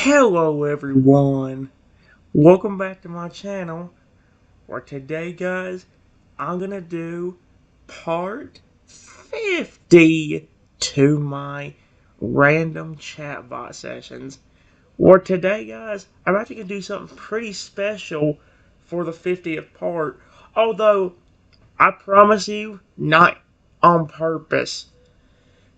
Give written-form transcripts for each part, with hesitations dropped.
Hello everyone, welcome back to my channel, where today guys, I'm gonna do part 50 to my random chatbot sessions. Where today guys, I'm actually gonna do something pretty special for the 50th part, although I promise you, not on purpose.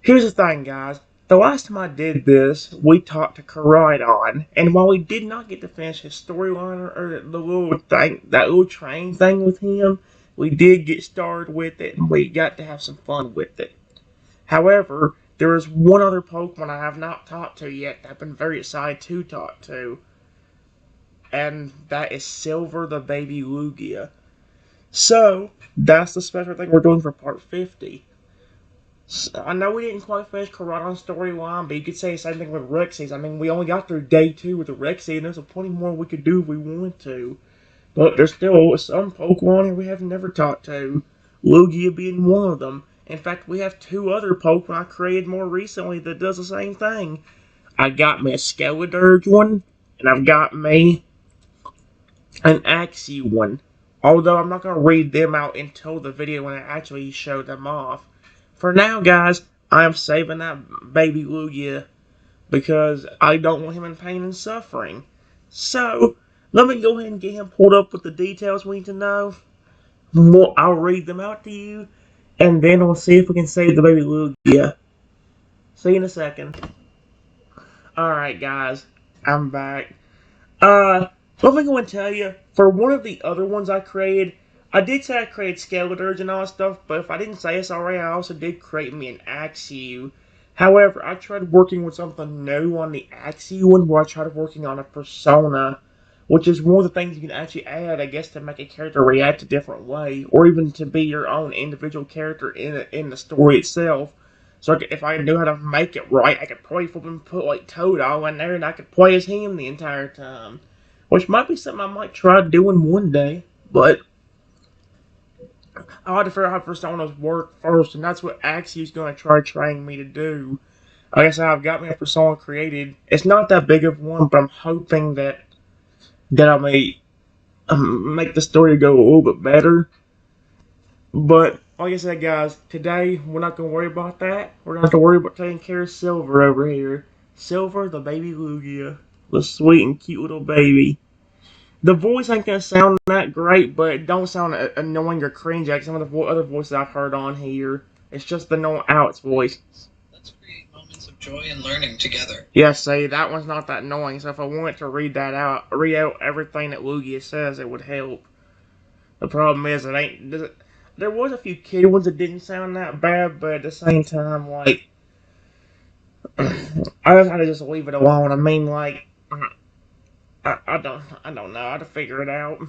Here's the thing, guys. The last time I did this, we talked to Karidon, and while we did not get to finish his storyline or the little thing, that little train thing with him, we did get started with it, and we got to have some fun with it. However, there is one other Pokemon I have not talked to yet that I've been very excited to talk to, and that is Silver the Baby Lugia. So, that's the special thing we're doing for part 50. I know we didn't quite finish Karadon's storyline, but you could say the same thing with Rexy's. I mean, we only got through day 2 with the Rexy, and there's plenty more we could do if we wanted to. But there's still some Pokemon here we have never talked to, Lugia being one of them. In fact, we have 2 other Pokemon I created more recently that does the same thing. I got me a Skeledirge one, and I've got me an Axie one. Although I'm not going to read them out until the video when I actually show them off. For now, guys, I am saving that Baby Lugia because I don't want him in pain and suffering. So, let me go ahead and get him pulled up with the details we need to know. I'll read them out to you, and then we'll see if we can save the Baby Lugia. See you in a second. Alright, guys, I'm back. Let me go and tell you, for one of the other ones I created, I did say I created Skeledirge and all that stuff, but if I didn't say this already, I also did create me an Axew. However, I tried working with something new on the Axew one, where I tried working on a persona, which is one of the things you can actually add, I guess, to make a character react a different way, or even to be your own individual character in the story itself. So if I knew how to make it right, I could probably put like Todo in there, and I could play as him the entire time. Which might be something I might try doing one day, but I'll have to figure out how personas work first, and that's what Axie's going to try training me to do. Like I said, I've got me a persona created. It's not that big of one, but I'm hoping that I may make the story go a little bit better. But, like I said, guys, today we're not going to worry about that. We're going to have to worry about taking care of Silver over here. Silver, the Baby Lugia. The sweet and cute little baby. The voice ain't gonna sound that great, but it don't sound annoying or cringe like some of the other voices I've heard on here. It's just the normal Alex voice. Let's create moments of joy and learning together. Yeah, see, that one's not that annoying, so if I wanted to read out everything that Lugia says, it would help. The problem is, there was a few kid ones that didn't sound that bad, but at the same time, like, I just had to just leave it alone. I mean, like, I don't know how to figure it out.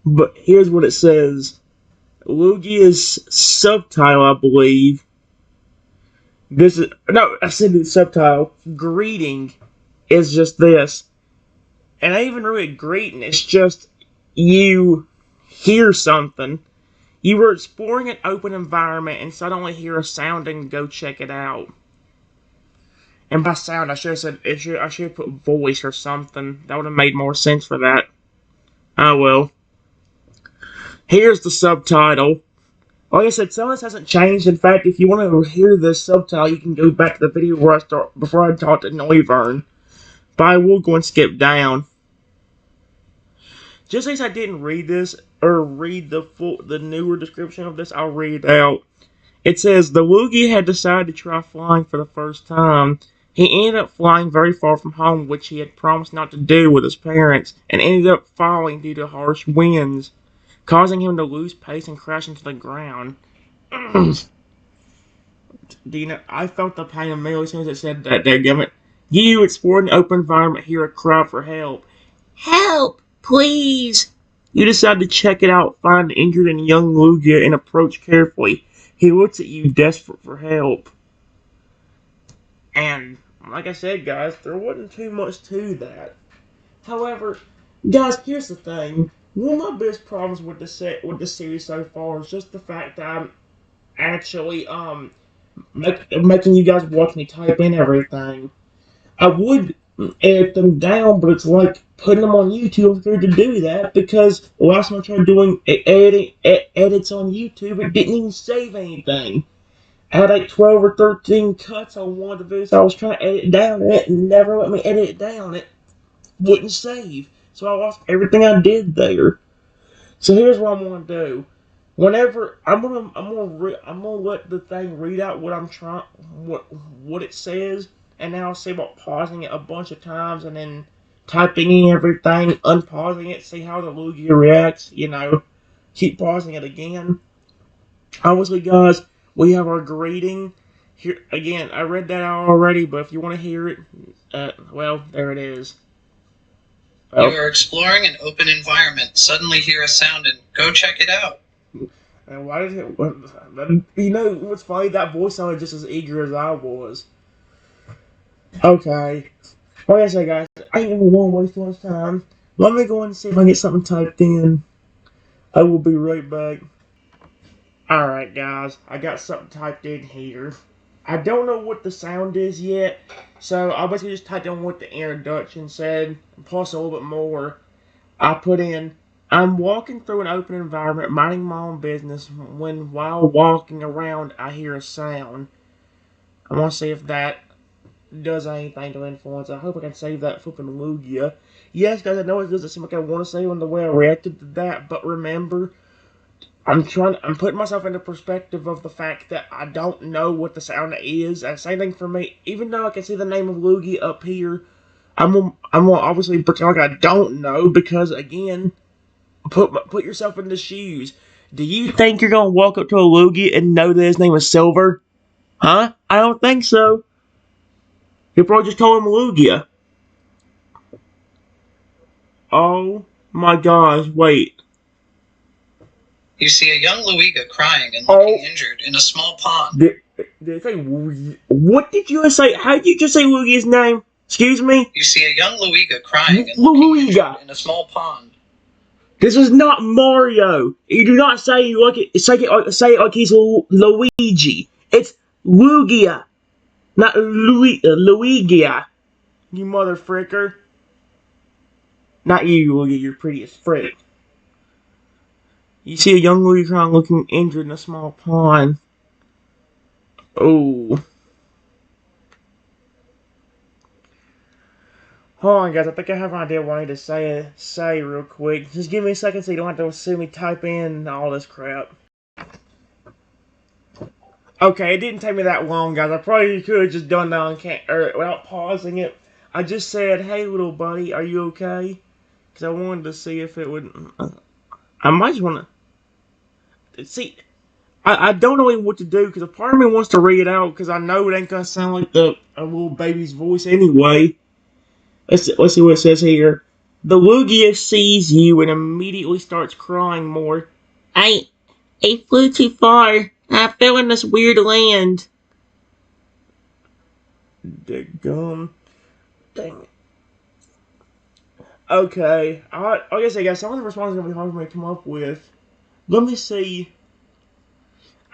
But here's what it says. Lugia's subtitle, I believe. I said the subtitle. Greeting is just this. And I even read greeting. It's just you hear something. You were exploring an open environment and suddenly hear a sound and go check it out. And by sound, I should have said I should have put voice or something. That would have made more sense for that. Oh well. Here's the subtitle. Like I said, some of this hasn't changed. In fact, if you want to hear this subtitle, you can go back to the video where I start before I talked to Noivern. But I will go and skip down. Just in case I didn't read this or read the newer description of this, I'll read it out. It says the Lugia had decided to try flying for the first time. He ended up flying very far from home, which he had promised not to do with his parents, and ended up falling due to harsh winds, causing him to lose pace and crash into the ground. Do you know, I felt the pain immediately as soon as it said that, dadgummit. You explored an open environment, hear a cry for help. Help, please! You decide to check it out, find the injured and young Lugia, and approach carefully. He looks at you, desperate for help. And, like I said, guys, there wasn't too much to that. However, guys, here's the thing. One of my biggest problems with the series so far is just the fact that I'm actually, making you guys watch me type in everything. I would edit them down, but it's like putting them on YouTube. It's good to do that because last time I tried doing edits on YouTube, it didn't even save anything. I had like 12 or 13 cuts on one of the videos I was trying to edit down, and it never let me edit it down. It wouldn't save. So I lost everything I did there. So here's what I'm gonna do. Whenever I'm gonna let the thing read out what I'm trying, what it says, and then I'll say about pausing it a bunch of times and then typing in everything, unpausing it, see how the Lugia reacts. Keep pausing it again. Obviously, guys, we have our greeting here again. I read that out already, but if you want to hear it, well, there it is. You are exploring an open environment, suddenly hear a sound and go check it out. And why did it? What's funny? That voice sounded just as eager as I was. Okay. Like I said, guys, I ain't even want to waste too much time. Let me go and see if I can get something typed in. I will be right back. Alright, guys, I got something typed in here. I don't know what the sound is yet, so I basically just typed in what the introduction said, plus a little bit more. I put in, I'm walking through an open environment, minding my own business, when while walking around, I hear a sound. I want to see if that does anything to influence. I hope I can save that flipping Lugia. Yes, guys, I know it doesn't seem like I want to save on the way I reacted to that, but remember, I'm putting myself into perspective of the fact that I don't know what the sound is. And same thing for me. Even though I can see the name of Lugia up here, I'm gonna obviously pretend like I don't know because again, put yourself in the shoes. Do you think you're gonna walk up to a Lugia and know that his name is Silver? Huh? I don't think so. You probably just call him Lugia. Oh my gosh! Wait. You see a young Luiga crying and looking injured in a small pond. Did say, what did you say? How did you just say Luigi's name? Excuse me? You see a young Luiga crying and looking injured in a small pond. This is not Mario. You do not say it like he's Luigi. It's Lugia, not Luigia. You mother fricker. Not you, Lugia. You're pretty as frick. You see a young Luigi looking injured in a small pond. Oh. Hold on, guys. I think I have an idea what I need to say real quick. Just give me a second so you don't have to see me type in all this crap. Okay, it didn't take me that long, guys. I probably could have just done that on without pausing it. I just said, "Hey, little buddy, are you okay?" Because I wanted to see if it would. I might just want to see. I don't know what to do because a part of me wants to read it out because I know it ain't gonna sound like a little baby's voice anyway. Let's see what it says here. The Lugia sees you and immediately starts crying more. I flew too far. I fell in this weird land. Daggum. Dang it. Okay. Like I say, guys, some of the responses are going to be hard for me to come up with. Let me see.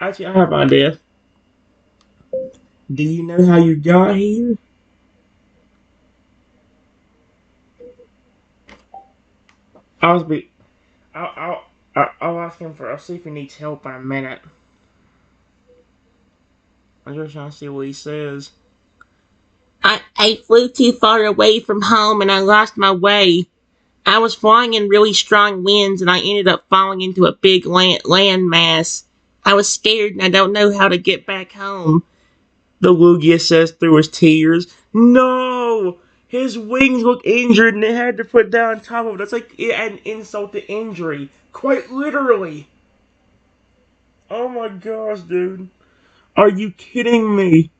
Actually, I have an idea. Do you know how you got here? I'll ask him for. I'll see if he needs help in a minute. I'm just trying to see what he says. I flew too far away from home and I lost my way. I was flying in really strong winds and I ended up falling into a big land mass. I was scared and I don't know how to get back home. The Lugia says through his tears. No! His wings look injured and they had to put down on top of it. That's like an insult to injury. Quite literally. Oh my gosh, dude. Are you kidding me?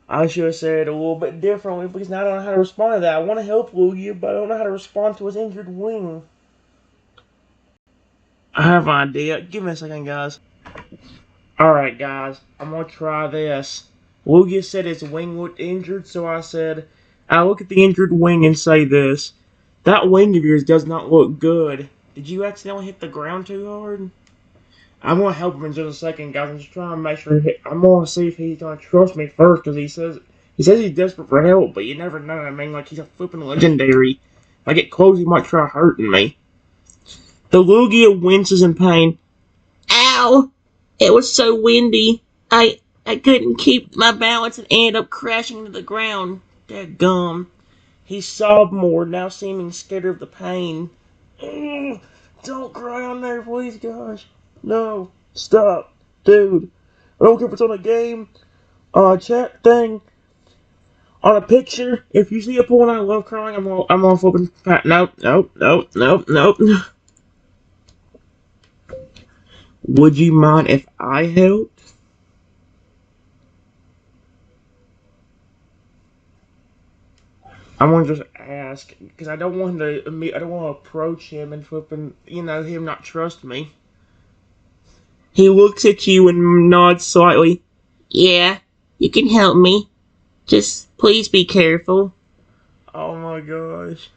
I should have said it a little bit differently because now I don't know how to respond to that. I want to help Lugia, but I don't know how to respond to his injured wing. I have an idea. Give me a second, guys. Alright, guys. I'm going to try this. Lugia said his wing looked injured, so I said, I look at the injured wing and say this. That wing of yours does not look good. Did you accidentally hit the ground too hard? I'm gonna help him in just a second, guys. I'm just trying to make sure. I'm gonna see if he's gonna trust me first, because he says he's desperate for help, but you never know. I mean, like he's a flipping legendary. If I get close, he might try hurting me. The Lugia winces in pain. Ow! It was so windy. I couldn't keep my balance and ended up crashing into the ground. Dadgum. He sobbed more, now seeming scared of the pain. Ugh, don't cry on there, please, gosh. No, stop, dude. I don't care if it's on a game, on a chat thing, on a picture. If you see a porn I love crying, I'm all flipping. Nope, nope, nope, nope, nope. Would you mind if I helped? I want to just ask because I don't want him to. I don't want to approach him and flipping. Him not trust me. He looks at you and nods slightly. Yeah, you can help me. Just please be careful. Oh my gosh.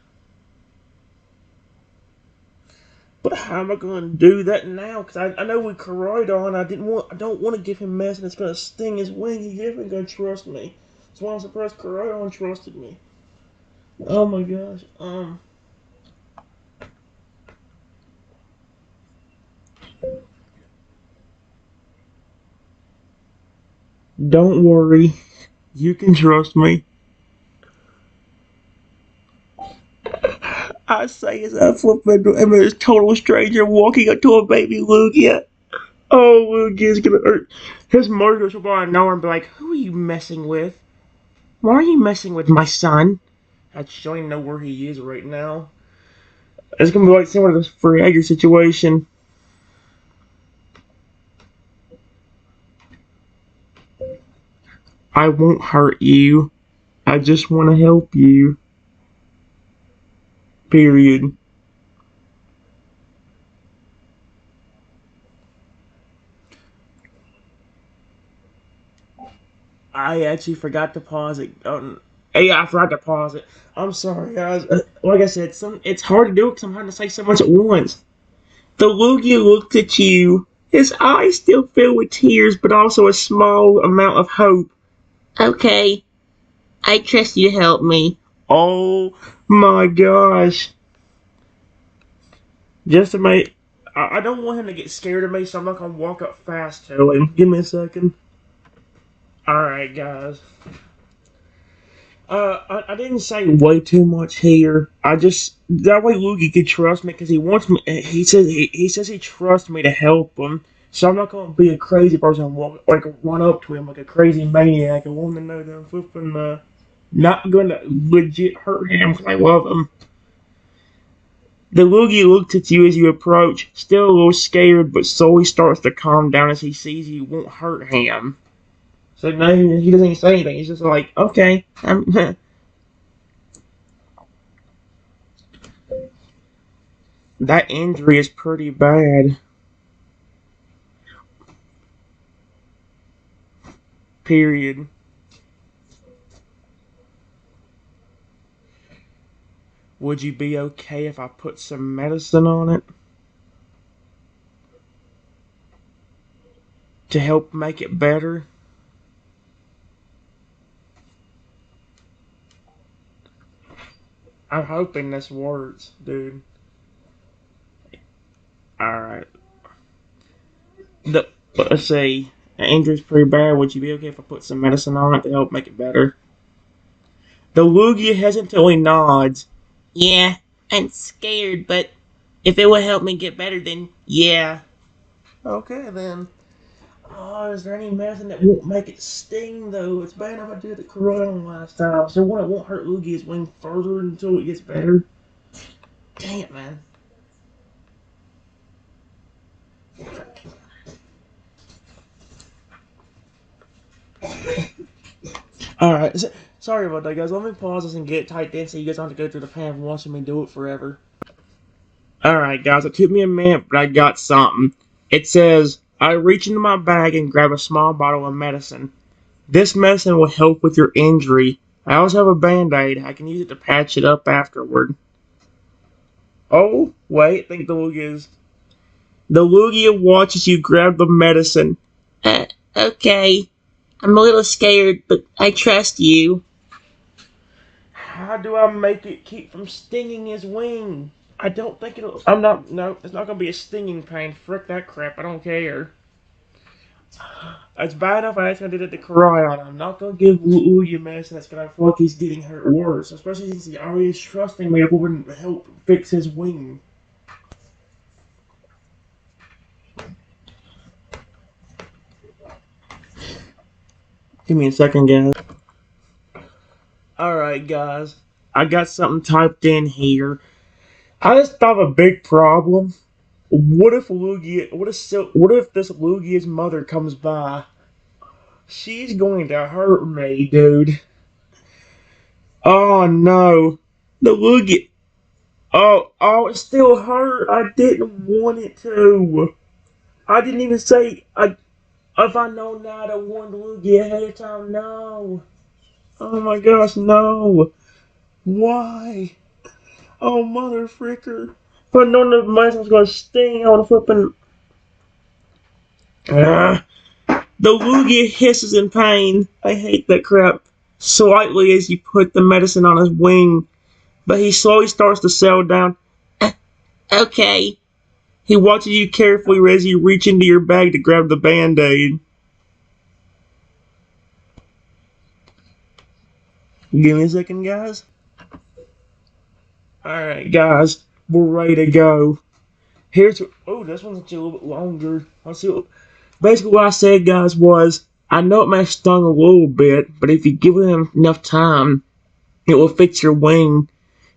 But how am I going to do that now? Because I know with Koridon, I don't want to give him mess and it's going to sting his wing. He's definitely going to trust me. That's why I'm surprised Koridon trusted me. Oh my gosh. Don't worry. You can trust me. I say as I flip into him as a total stranger walking up to a baby Lugia. Oh, Lugia's gonna hurt. His mother goes by and know and be like, who are you messing with? Why are you messing with my son? I just don't even know where he is right now. It's gonna be like similar to this Fragger situation. I won't hurt you. I just want to help you. Period. I actually forgot to pause it. Yeah, I forgot to pause it. I'm sorry, guys. Like I said, it's hard to do it because I'm trying to say so much at once. The Lugia looked at you. His eyes still filled with tears, but also a small amount of hope. Okay, I trust you to help me. Oh my gosh. Just to make. I don't want him to get scared of me, so I'm not going to walk up fast to him. Give me a second. Alright, guys. I didn't say way too much here. I just that way Luigi could trust me because he wants me. He says he trusts me to help him. So I'm not gonna be a crazy person and walk like run up to him like a crazy maniac. I want him to know that I'm flipping not gonna legit hurt him because I love him. The Luigi looks at you as you approach, still a little scared, but slowly starts to calm down as he sees you won't hurt him. So now he doesn't even say anything. He's just like, okay, that injury is pretty bad. Period. Would you be okay if I put some medicine on it to help make it better? I'm hoping this works, dude. Alright. Let's see. The injury's pretty bad. Would you be okay if I put some medicine on it to help make it better? The Lugia hesitantly nods. Yeah, I'm scared, but if it will help me get better, then yeah. Okay, then. Oh, is there any medicine that won't make it sting, though? It's bad enough I did the corona last time. So one that won't hurt Lugia's wing further until it gets better. Dang it, man. Alright, sorry about that, guys. Let me pause this and get it typed in so you guys don't have to go through the pain of watching me do it forever. Alright, guys, it took me a minute, but I got something. It says, I reach into my bag and grab a small bottle of medicine. This medicine will help with your injury. I also have a band-aid. I can use it to patch it up afterward. Oh, wait, I think the Lugia is. The Lugia watches you grab the medicine. Okay. I'm a little scared, but I trust you. How do I make it keep from stinging his wing? I don't think it'll. I'm not. No, it's not gonna be a stinging pain. Frick that crap. I don't care. It's bad enough I actually did it to cry on. I'm not gonna give Lugia medicine that's gonna feel like he's getting hurt worse. Especially since he already is trusting me if it wouldn't help fix his wing. Give me a second, guys. Alright, guys. I got something typed in here. I just thought of a big problem. What if Lugia? What if this Lugia's mother comes by? She's going to hurt me, dude. Oh no, the Lugia. Oh, it still hurt. I didn't want it to. I didn't even say. If I know now, I warned Lugia ahead of time. No. Oh my gosh, no. Why? Oh mother fricker. If I known the mice was gonna sting, I would have flipping. Ah. The Lugia hisses in pain. I hate that crap. Slightly as you put the medicine on his wing, but he slowly starts to settle down. Okay. He watches you carefully as you reach into your bag to grab the band-aid. Give me a second, guys. Alright, guys. We're ready to go. Here's. Oh, this one's actually a little bit longer. Let's see. Basically, what I said, guys, was I know it may have stung a little bit, but if you give him enough time, it will fix your wing.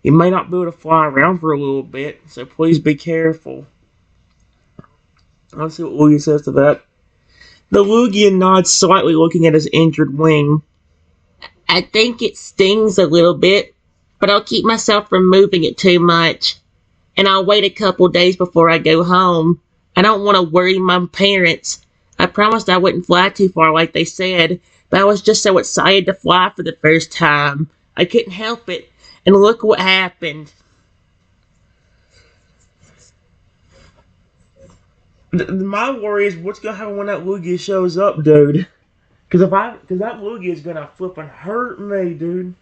You may not be able to fly around for a little bit, so please be careful. Let's see what Lugia says to that. The Lugia nods slightly, looking at his injured wing. I think it stings a little bit, but I'll keep myself from moving it too much. And I'll wait a couple days before I go home. I don't want to worry my parents. I promised I wouldn't fly too far like they said, but I was just so excited to fly for the first time. I couldn't help it, and look what happened. My worry is what's gonna happen when that Lugia shows up, dude. Cause that Lugia is gonna flippin' hurt me, dude.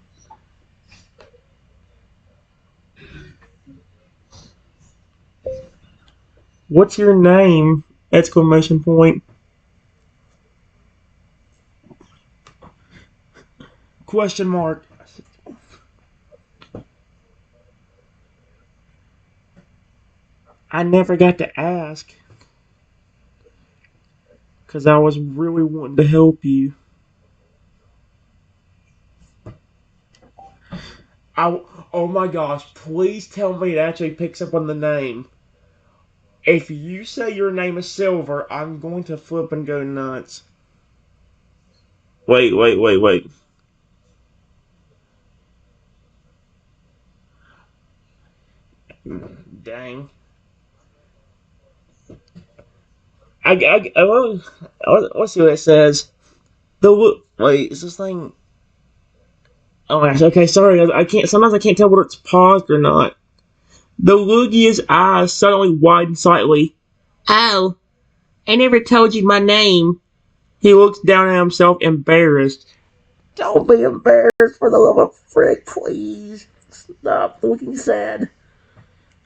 What's your name? Exclamation point. Question mark. I never got to ask. Cause I was really wanting to help you. Oh my gosh, please tell me it actually picks up on the name. If you say your name is Silver, I'm going to flip and go nuts. Wait. Dang. Let's see what it says. Wait, is this thing? Oh my gosh. Okay, sorry. I can't. Sometimes I can't tell whether it's paused or not. The Lugia's eyes suddenly widen slightly. Oh, I never told you my name. He looks down at himself, embarrassed. Don't be embarrassed, for the love of frick, please. Stop looking sad.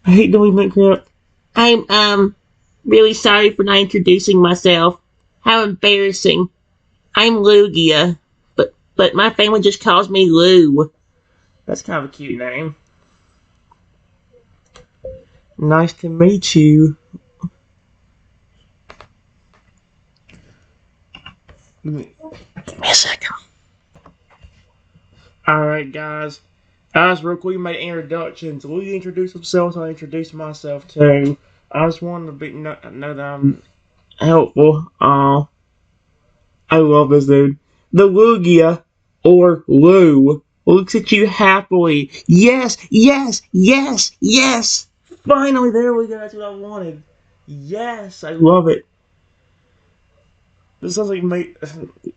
I hate doing that crap. I'm really sorry for not introducing myself. How embarrassing. I'm Lugia, but my family just calls me Lou. That's kind of a cute name. Nice to meet you. Give me a second. Alright, guys. Real quick, we made introductions. Lugia introduced himself, so I introduced myself too. I just wanted to know that I'm helpful. I love this dude. The Lugia, or Lou, looks at you happily. Yes. Finally, there we go. That's what I wanted. Yes, I love it. This sounds like me.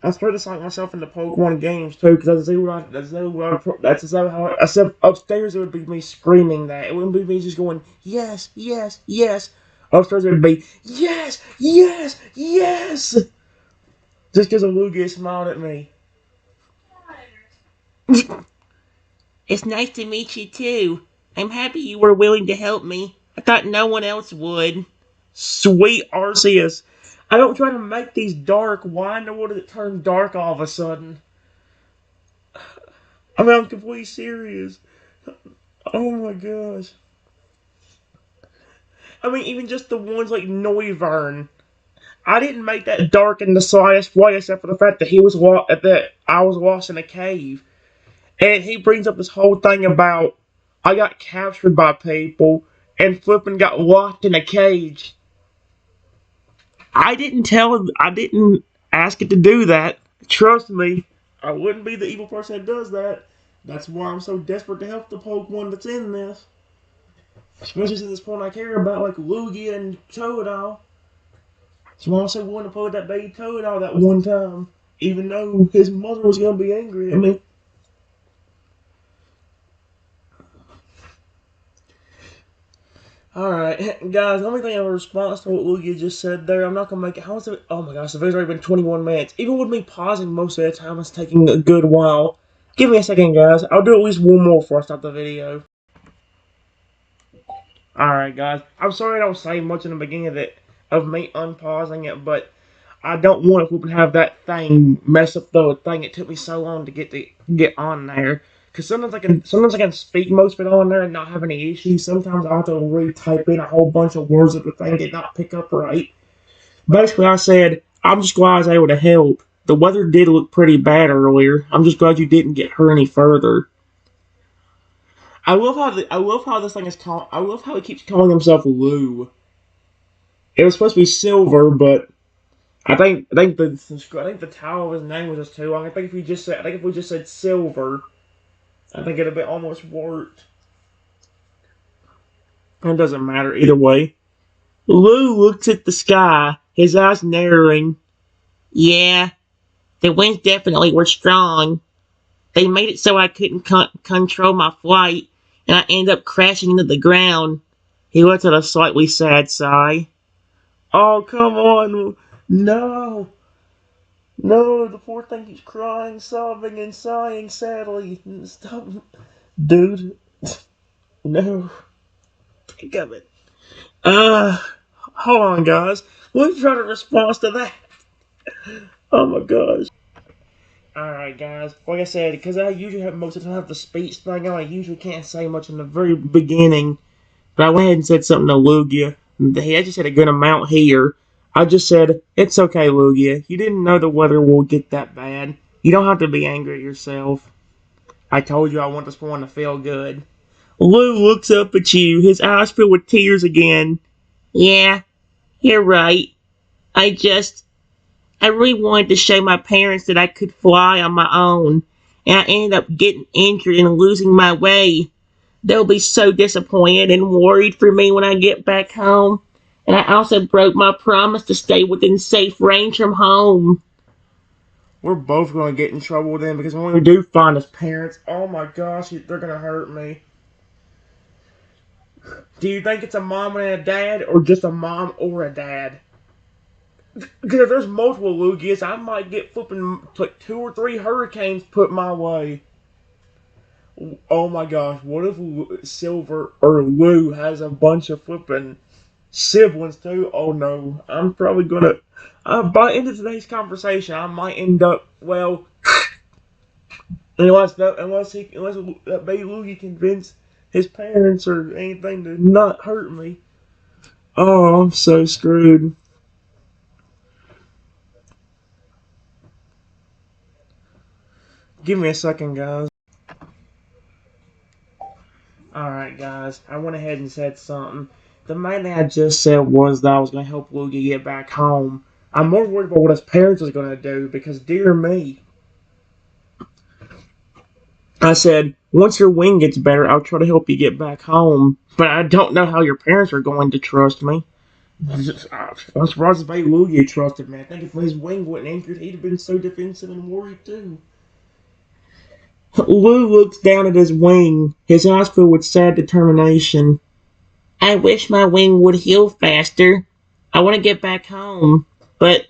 I started to psych myself into Pokemon games too, because that's exactly how I said upstairs it would be me screaming that. It wouldn't be me just going yes, yes, yes. Upstairs it would be yes, yes, yes. Just because a Lugia smiled at me. It's nice to meet you too. I'm happy you were willing to help me. I thought no one else would. Sweet Arceus. I don't try to make these dark. Why in the world did it turn dark all of a sudden? I mean, I'm completely serious. Oh my gosh. I mean, even just the ones like Noivern. I didn't make that dark in the slightest way, except for the fact that that I was lost in a cave, and he brings up this whole thing about I got captured by people and flipping got locked in a cage. I didn't ask it to do that. Trust me, I wouldn't be the evil person that does that. That's why I'm so desperate to help the Pokemon that's in this. Especially since this point I care about, like Lugia and Toadal. So I also wanted to play with that baby Toadal that one time, even though his mother was going to be angry at me. Alright, guys, let me think of a response to what Lugia just said there. I'm not going to make it. How is it? Oh my gosh, the video's already been 21 minutes. Even with me pausing most of the time, it's taking a good while. Give me a second, guys. I'll do at least one more before I stop the video. Alright, guys. I'm sorry I don't say much in the beginning of me unpausing it, but I don't want to have that thing mess up the thing. It took me so long to get on there. Cause sometimes I can speak most of it on there and not have any issues. Sometimes I have to retype in a whole bunch of words that the thing did not pick up right. Basically, I said I'm just glad I was able to help. The weather did look pretty bad earlier. I'm just glad you didn't get hurt any further. I love how this thing is called. I love how he keeps calling himself Lou. It was supposed to be Silver, but I think the title of his name was just too long. I think if we just said Silver, I think it'd be almost worked. It doesn't matter either way. Lou looks at the sky, his eyes narrowing. Yeah, the winds definitely were strong. They made it so I couldn't control my flight, and I ended up crashing into the ground. He lets out a slightly sad sigh. Oh, come on. No. No, the poor thing keeps crying, sobbing, and sighing sadly. Stop. Dude. No. Think of it. Hold on, guys. Let me try to respond to that. Oh my gosh. Alright, guys. Like I said, because I usually have most of the time have the speech thing on, I usually can't say much in the very beginning. But I went ahead and said something to Lugia. He actually said a good amount here. I just said, it's okay, Lugia. You didn't know the weather will get that bad. You don't have to be angry at yourself. I told you I want this one to feel good. Lou looks up at you, his eyes filled with tears again. Yeah, you're right. I just, I really wanted to show my parents that I could fly on my own. And I ended up getting injured and losing my way. They'll be so disappointed and worried for me when I get back home. And I also broke my promise to stay within safe range from home. We're both going to get in trouble then because when we do find his parents, oh my gosh, they're going to hurt me. Do you think it's a mom and a dad or just a mom or a dad? Because if there's multiple Lugias, I might get flipping like 2 or 3 hurricanes put my way. Oh my gosh, what if Silver or Lou has a bunch of flipping siblings too? Oh no, I'm probably gonna. By the end of today's conversation, I might end up well, unless that baby Lugia convince his parents or anything to not hurt me. Oh, I'm so screwed. Give me a second, guys. Alright, guys, I went ahead and said something. The main thing I just said was that I was going to help Lugia get back home. I'm more worried about what his parents was going to do because, dear me, I said, once your wing gets better, I'll try to help you get back home. But I don't know how your parents are going to trust me. I'm surprised Baby Lugia trusted me. I think if his wing wasn't injured, he'd have been so defensive and worried too. Lou looks down at his wing, his eyes filled with sad determination. I wish my wing would heal faster. I want to get back home. But,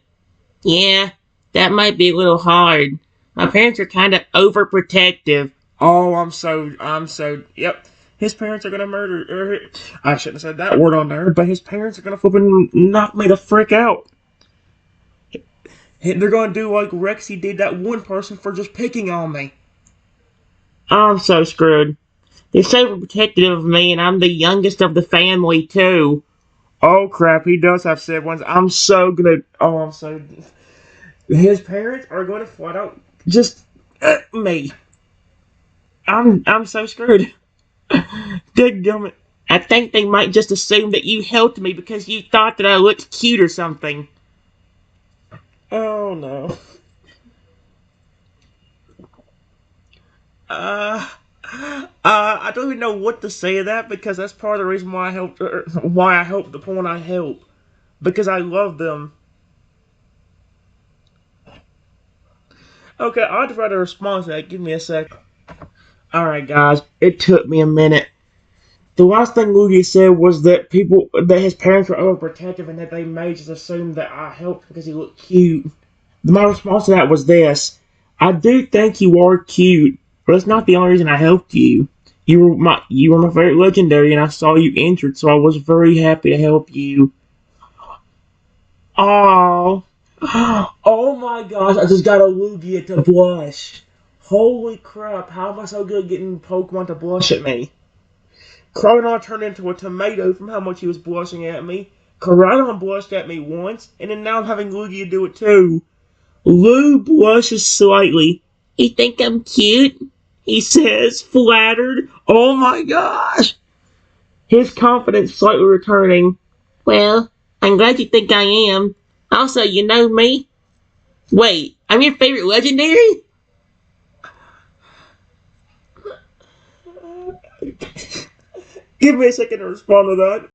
yeah, that might be a little hard. My parents are kind of overprotective. Oh, yep. His parents are gonna murder. I shouldn't have said that word on there, but his parents are gonna flipping knock me the frick out. They're gonna do like Rexy did that one person for just picking on me. I'm so screwed. They're so protective of me, and I'm the youngest of the family, too. Oh, crap, he does have siblings. I'm so gonna. Oh, I'm so. His parents are gonna flat out just. Me. I'm so screwed. Dadgummit. I think they might just assume that you helped me because you thought that I looked cute or something. Oh, no. Uh. I don't even know what to say to that because that's part of the reason why I helped the point I help. Because I love them. Okay, I'll try to respond to that. Give me a sec. Alright, guys, it took me a minute. The last thing Luigi said was that his parents were overprotective and that they may just assume that I helped because he looked cute. My response to that was this: I do think you are cute, but it's not the only reason I helped you. You were my favorite legendary, and I saw you injured, so I was very happy to help you. Oh, oh my gosh! I just got a Lugia to blush. Holy crap! How am I so good at getting Pokemon to blush at me? Cronor turned into a tomato from how much he was blushing at me. Koraidon blushed at me once, and then now I'm having Lugia do it too. Lou blushes slightly. You think I'm cute? He says, flattered. Oh my gosh! His confidence slightly returning. Well, I'm glad you think I am. Also, you know me. Wait, I'm your favorite legendary? Give me a second to respond to that.